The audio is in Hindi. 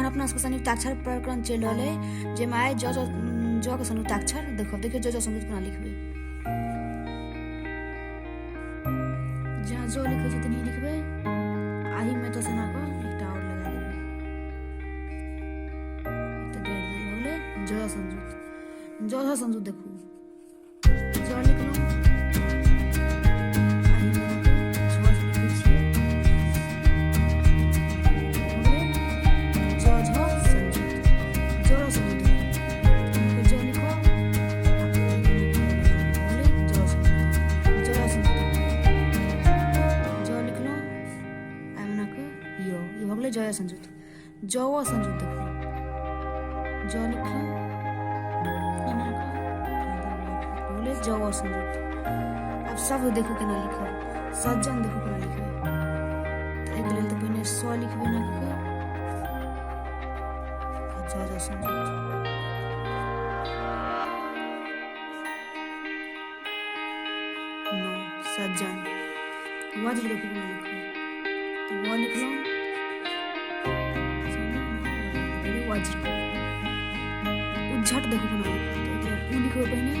अखन अपना सबके संयुक्ताक्षर प्रकरण चलि रहल है, जाहिमे आइ ज के संयुक्ताक्षर देखियो ज संयुक्त कोना लिखबै। जहाँ ज लिखै छै तनी लिखबै, आही में तो सेना को एकटा और लगा देबै। एकटा गाड़ि देल भगले ज संयुक्त देखू ज लिखलहुँ, जय संयुक्त जव संयुक्त देखो ज लिखल बोले जव संयुक्त। अब सब देखो केना लिखल, सज्जन देखो केना लिखबै। तऽ एहिके लेल तऽ पहिने स लिखबै ना ज संयुक्त। नो सज्जन वज्र देखो केना लिखबै। तऽ व लिखलहुँ वज्र। उज्झट देखो केना लिखबै। तऽ उ लिखबै पहिने